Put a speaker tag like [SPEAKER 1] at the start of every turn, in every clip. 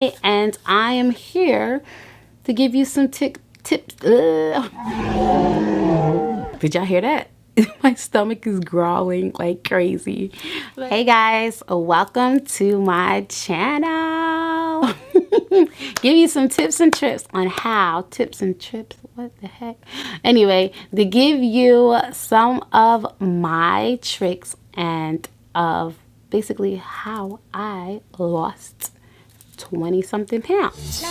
[SPEAKER 1] And I am here to give you some tips. Did y'all hear that? My stomach is growling like crazy. Hey guys, welcome to my channel. Give you some tips and trips on how what the heck? Anyway, to give you some of my tricks and of basically how I lost 20 something pounds.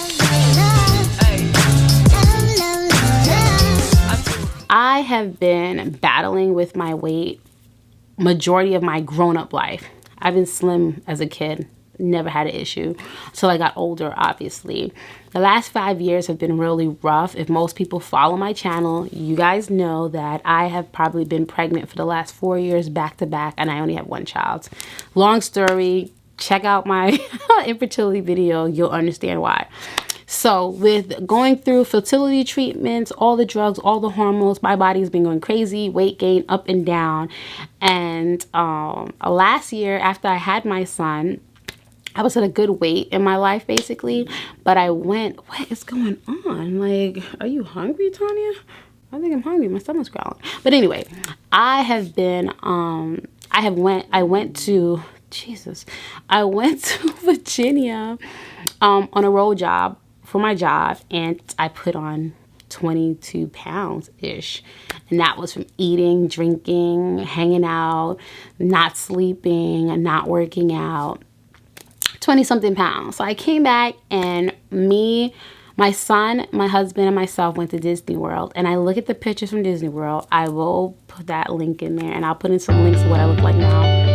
[SPEAKER 1] I have been battling with my weight majority of my grown-up life. I've been slim as a kid, never had an issue until I got older, obviously. The last 5 years have been really rough. If most people follow my channel, you guys know that I have probably been pregnant for the last 4 years back to back, and I only have one child. Long story, check out my infertility video, you'll understand why. So with going through fertility treatments, all the drugs, all the hormones, my body's been going crazy, weight gain up and down. And last year after I had my son, I was at a good weight in my life basically, but I went, what is going on? Like, are you hungry, Tanya? I think I'm hungry, my stomach's growling. But anyway, I went to Virginia on a road job for my job, and I put on 22 pounds ish, and that was from eating, drinking, hanging out, not sleeping, not working out. 20 something pounds. So I came back, and my son, my husband, and myself went to Disney World, and I look at the pictures from Disney World. I will put that link in there, and I'll put in some links of what I look like now.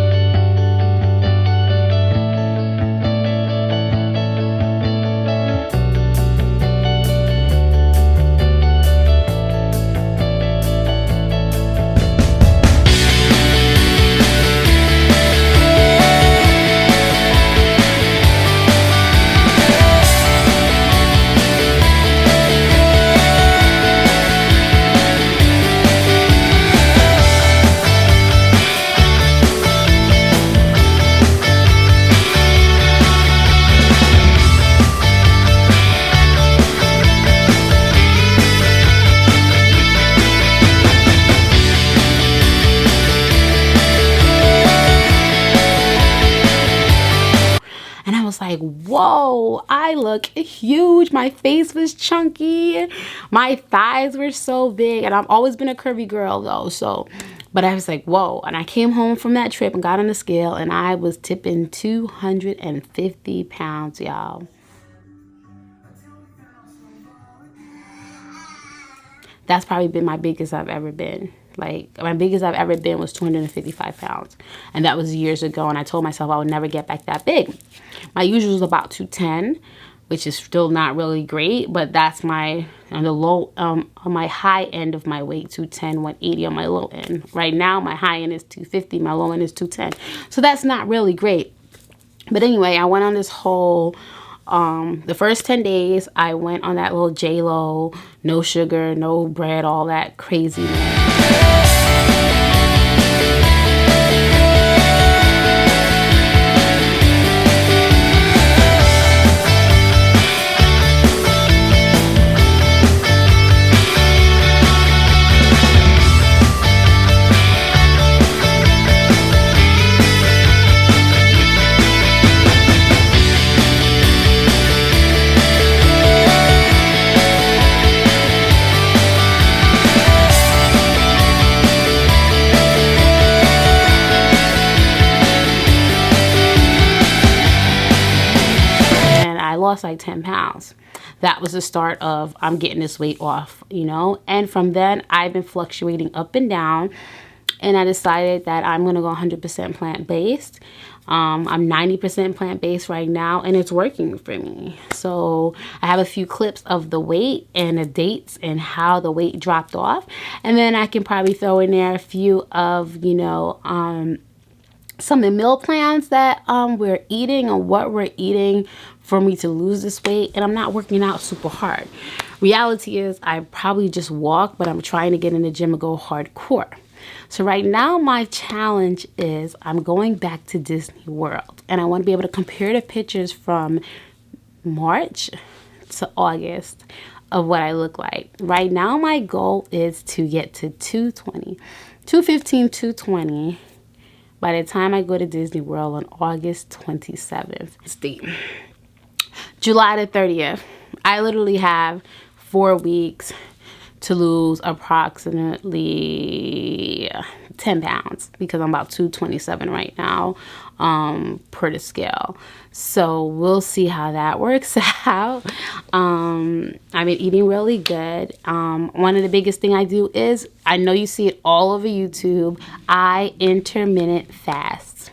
[SPEAKER 1] Like, whoa, I look huge. My face was chunky, my thighs were so big, and I've always been a curvy girl though, so but I was like, whoa. And I came home from that trip and got on the scale, and I was tipping 250 pounds, y'all. That's probably been my biggest I've ever been. Like, my biggest I've ever been was 255 pounds. And that was years ago. And I told myself I would never get back that big. My usual is about 210, which is still not really great. But that's my, on the low, on my high end of my weight, 210, 180 on my low end. Right now, my high end is 250. My low end is 210. So that's not really great. But anyway, I went on this whole... the first 10 days, I went on that little J-Lo, no sugar, no bread, all that craziness. Lost like 10 pounds. That was the start of I'm getting this weight off, you know. And from then I've been fluctuating up and down, and I decided that I'm gonna go 100% plant-based. I'm 90% plant-based right now, and it's working for me. So I have a few clips of the weight and the dates and how the weight dropped off, and then I can probably throw in there a few of, you know, some of the meal plans that we're eating and what we're eating for me to lose this weight. And I'm not working out super hard. Reality is I probably just walk, but I'm trying to get in the gym and go hardcore. So right now my challenge is I'm going back to Disney World, and I want to be able to compare the pictures from March to August of what I look like. Right now, my goal is to get to 220, 215, 220 by the time I go to Disney World on August 27th. It's July the 30th. I literally have 4 weeks to lose approximately 10 pounds because I'm about 227 right now per the scale. So we'll see how that works out. I've been eating really good. One of the biggest thing I do is, I know you see it all over YouTube, I intermittent fast.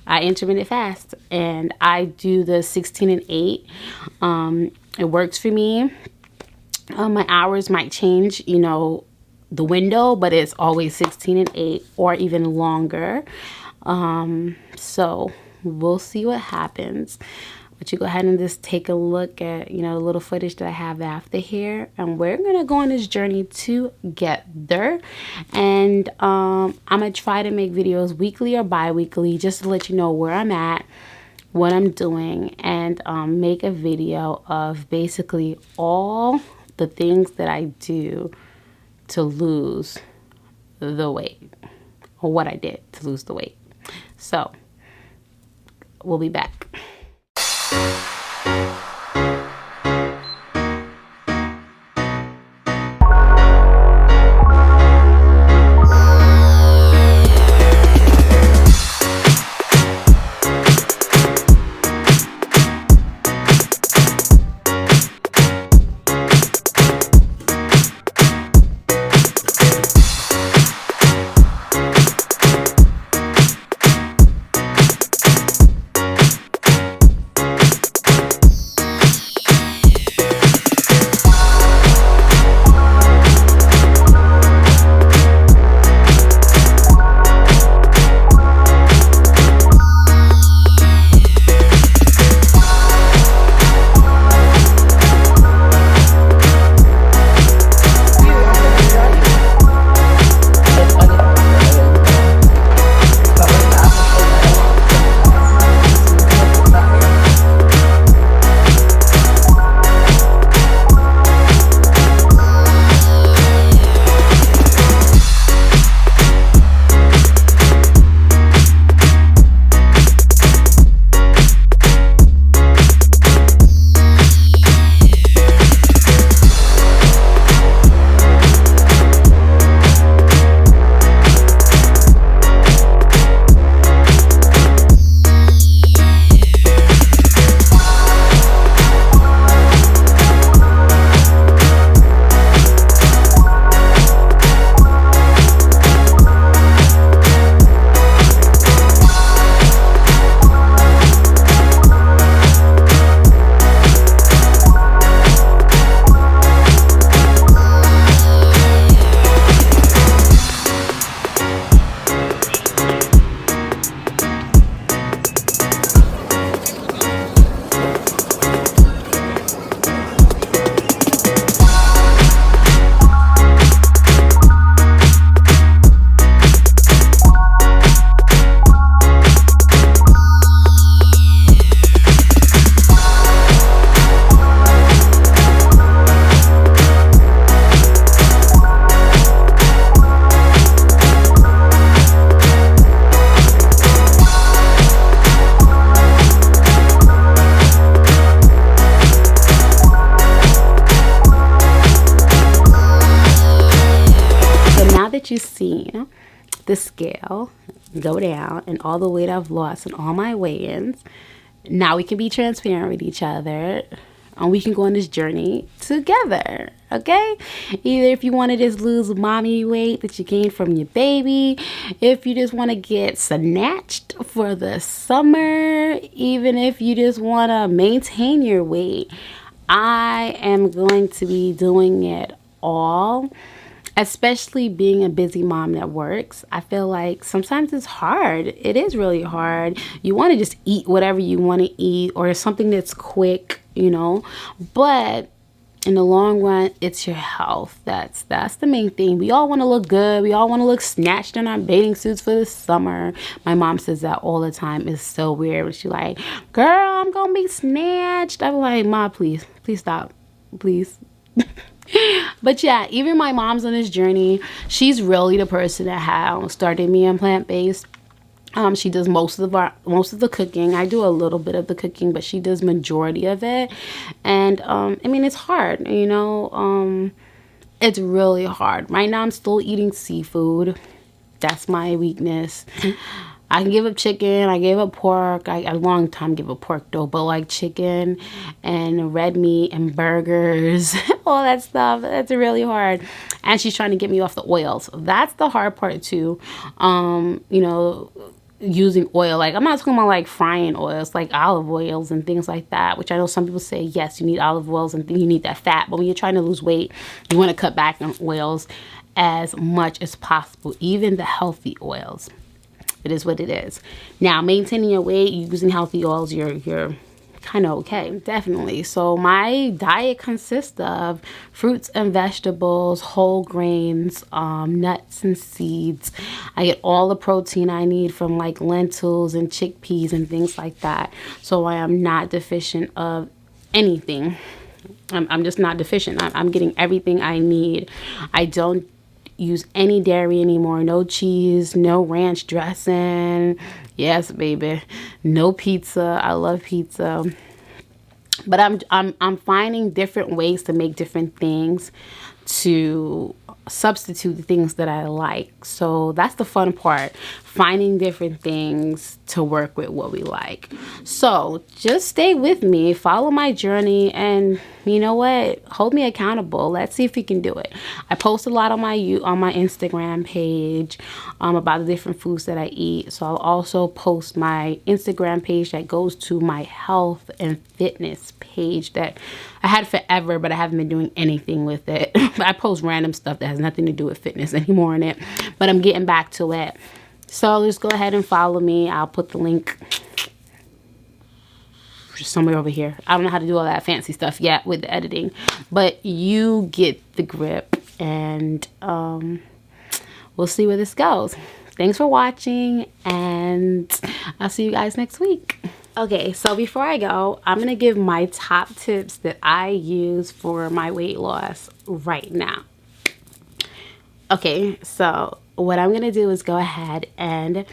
[SPEAKER 1] And I do the 16 and 8. It works for me. My hours might change, you know, the window, but it's always 16 and 8 or even longer. So we'll see what happens. But you go ahead and just take a look at, you know, the little footage that I have after here. And we're going to go on this journey together. And I'm going to try to make videos weekly or bi-weekly just to let you know where I'm at, what I'm doing, and make a video of basically all the things that I do to lose the weight, or what I did to lose the weight. So we'll be back. That you've seen the scale go down and all the weight I've lost and all my weigh-ins, now we can be transparent with each other and we can go on this journey together, okay? Either if you want to just lose mommy weight that you gained from your baby, if you just want to get snatched for the summer, even if you just want to maintain your weight, I am going to be doing it all. Especially being a busy mom that works, I feel like sometimes it's hard. It is really hard. You want to just eat whatever you want to eat or something that's quick, you know. But in the long run, it's your health. That's the main thing. We all want to look good. We all want to look snatched in our bathing suits for the summer. My mom says that all the time. It's so weird. She's like, girl, I'm gonna be snatched. I'm like, Ma, please stop, please. But yeah, even my mom's on this journey. She's really the person that started me on plant-based. She does most of the cooking. I do a little bit of the cooking, but she does majority of it. And I mean, it's hard, you know. It's really hard. Right now I'm still eating seafood. That's my weakness. I can give up chicken. I gave up pork. I a long time give up pork though, but like chicken and red meat and burgers, all that stuff. That's really hard. And she's trying to get me off the oils. That's the hard part too. You know, using oil. Like, I'm not talking about like frying oils, like olive oils and things like that, which I know some people say, yes, you need olive oils and you need that fat. But when you're trying to lose weight, you want to cut back on oils as much as possible, even the healthy oils. It is what it is. Now, maintaining your weight using healthy oils, you're kind of okay, definitely. So my diet consists of fruits and vegetables, whole grains, nuts and seeds. I get all the protein I need from like lentils and chickpeas and things like that. So I am not deficient of anything. I'm just not deficient. I'm getting everything I need. I don't use any dairy anymore. No cheese, no ranch dressing. Yes, baby. No pizza. I love pizza. But I'm finding different ways to make different things to substitute the things that I like. So that's the fun part, finding different things to work with what we like. So just stay with me, follow my journey, and you know what, hold me accountable. Let's see if we can do it. I post a lot on my Instagram page about the different foods that I eat. So I'll also post my Instagram page that goes to my health and fitness page that I had forever, but I haven't been doing anything with it. I post random stuff that has nothing to do with fitness anymore in it, but I'm getting back to it. So just go ahead and follow me. I'll put the link somewhere over here. I don't know how to do all that fancy stuff yet with the editing, but you get the grip, and we'll see where this goes. Thanks for watching, and I'll see you guys next week. Okay, so before I go, I'm going to give my top tips that I use for my weight loss right now. Okay, so what I'm going to do is go ahead and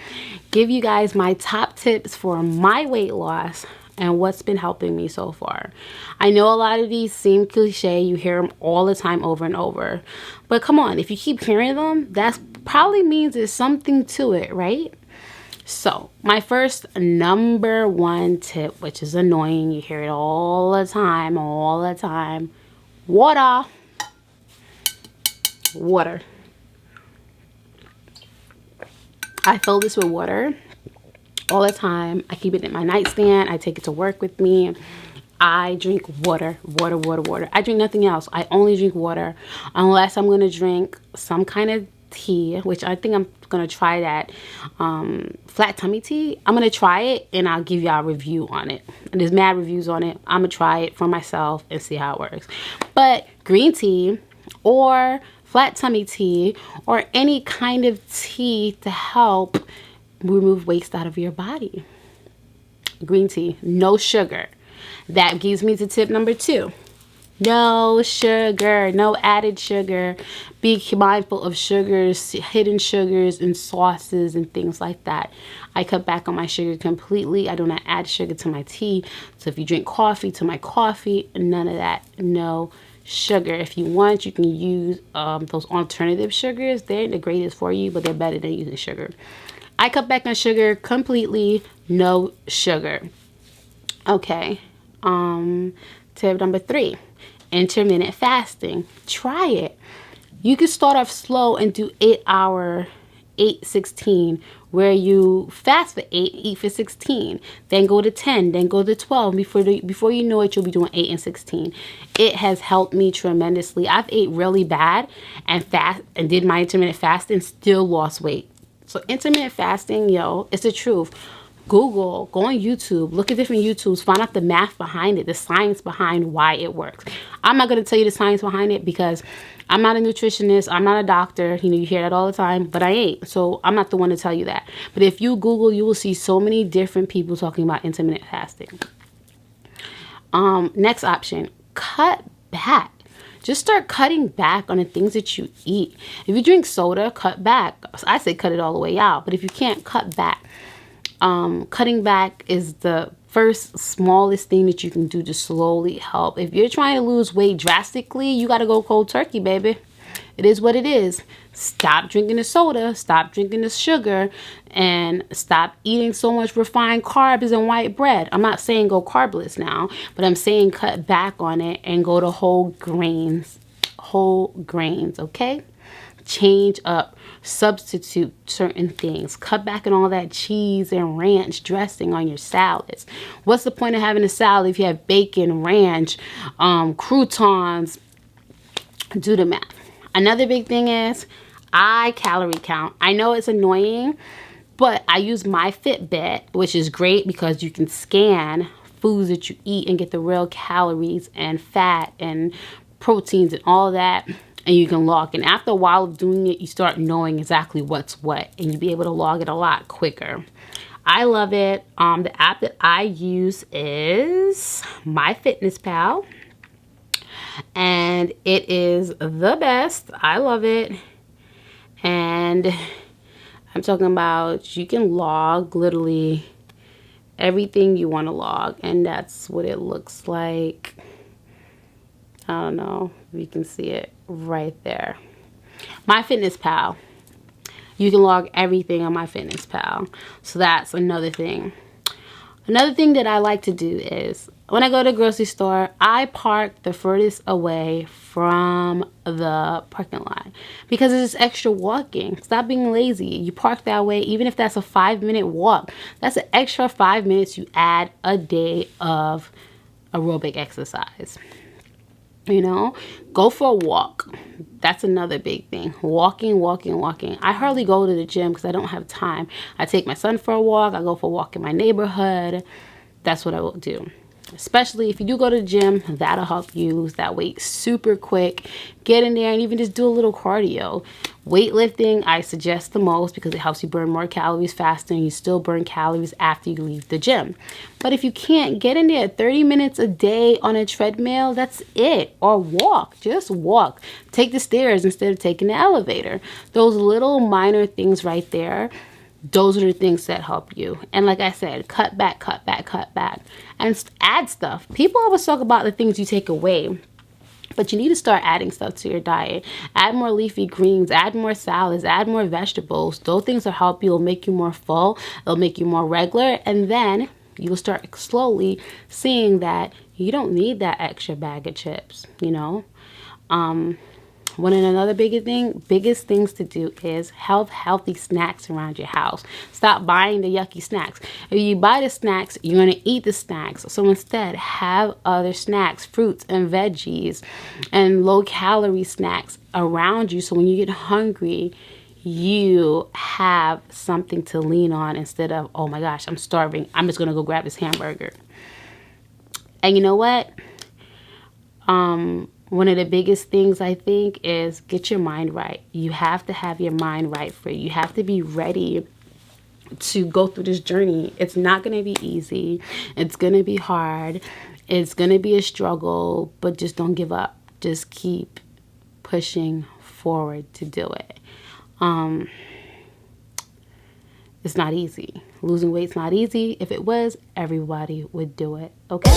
[SPEAKER 1] give you guys my top tips for my weight loss and what's been helping me so far. I know a lot of these seem cliche. You hear them all the time over and over. But come on, if you keep hearing them, that probably means there's something to it, right? So my first number one tip, which is annoying, you hear it all the time, water. I fill this with water all the time. I keep it in my nightstand. I take it to work with me. I drink water. I drink nothing else. I only drink water unless I'm going to drink some kind of tea, which I think I'm going to try that flat tummy tea. I'm going to try it and I'll give y'all a review on it. And there's mad reviews on it. I'm going to try it for myself and see how it works. But green tea or flat tummy tea or any kind of tea to help remove waste out of your body. Green tea, no sugar. That gives me to tip number 2. No sugar, no added sugar. Be mindful of sugars, hidden sugars in sauces and things like that. I cut back on my sugar completely. I do not add sugar to my tea. So if you drink coffee, to my coffee, none of that. No sugar. If you want, you can use those alternative sugars. They're the greatest for you, but they're better than using sugar. I cut back on sugar completely. No sugar. Okay. Tip number 3. Intermittent fasting. Try it. You can start off slow and do 8-hour 8-16, where you fast for 8, eat for 16, then go to 10, then go to 12. Before you know it, you'll be doing 8 and 16. It has helped me tremendously. I've ate really bad and did my intermittent fasting, still lost weight. So intermittent fasting, it's the truth. Google, go on YouTube, look at different YouTubes, find out the math behind it, the science behind why it works. I'm not going to tell you the science behind it because I'm not a nutritionist, I'm not a doctor. You know, you hear that all the time, but I ain't. So I'm not the one to tell you that. But if you Google, you will see so many different people talking about intermittent fasting. Next option, cut back. Just start cutting back on the things that you eat. If you drink soda, cut back. I say cut it all the way out, but if you can't, cut back. Cutting back is the first smallest thing that you can do to slowly help. If you're trying to lose weight drastically, you got to go cold turkey, baby. It is what it is. Stop drinking the soda, stop drinking the sugar, and stop eating so much refined carbs and white bread. I'm not saying go carbless now, but I'm saying cut back on it and go to whole grains, okay? Change up, substitute certain things, cut back on all that cheese and ranch dressing on your salads. What's the point of having a salad if you have bacon, ranch, croutons? Do the math. Another big thing is I calorie count. I know it's annoying, but I use my Fitbit, which is great because you can scan foods that you eat and get the real calories and fat and proteins and all that, and you can log. And after a while of doing it, you start knowing exactly what's what, and you'll be able to log it a lot quicker. I love it. The app that I use is MyFitnessPal, and it is the best. I love it. And I'm talking about you can log literally everything you want to log, and that's what it looks like. I don't know if you can see it right there. MyFitnessPal. You can log everything on MyFitnessPal. So that's another thing. Another thing that I like to do is when I go to the grocery store, I park the furthest away from the parking lot because it's extra walking. Stop being lazy. You park that way, even if that's a 5-minute walk. That's an extra 5 minutes you add a day of aerobic exercise. You know, go for a walk. That's another big thing. Walking. I hardly go to the gym because I don't have time. I take my son for a walk. I go for a walk in my neighborhood. That's what I will do. Especially if you do go to the gym, that'll help you lose that weight super quick. Get in there and even just do a little cardio. Weightlifting, I suggest the most because it helps you burn more calories faster and you still burn calories after you leave the gym. But if you can't, get in there 30 minutes a day on a treadmill, that's it. Or walk, just walk. Take the stairs instead of taking the elevator. Those little minor things right there, those are the things that help you. And like I said, cut back. And add stuff. People always talk about the things you take away, but you need to start adding stuff to your diet. Add more leafy greens, add more salads, add more vegetables. Those things will help you. It'll make you more full. It'll make you more regular. And then you'll start slowly seeing that you don't need that extra bag of chips, you know? Another biggest things to do is have healthy snacks around your house. Stop buying the yucky snacks. If you buy the snacks, you're going to eat the snacks. So instead, have other snacks, fruits and veggies and low-calorie snacks around you. So when you get hungry, you have something to lean on instead of, oh my gosh, I'm starving. I'm just going to go grab this hamburger. And you know what? One of the biggest things I think is get your mind right. You have to have your mind right for you. You have to be ready to go through this journey. It's not going to be easy. It's going to be hard. It's going to be a struggle, but just don't give up. Just keep pushing forward to do it. It's not easy. Losing weight's not easy. If it was, everybody would do it. Okay?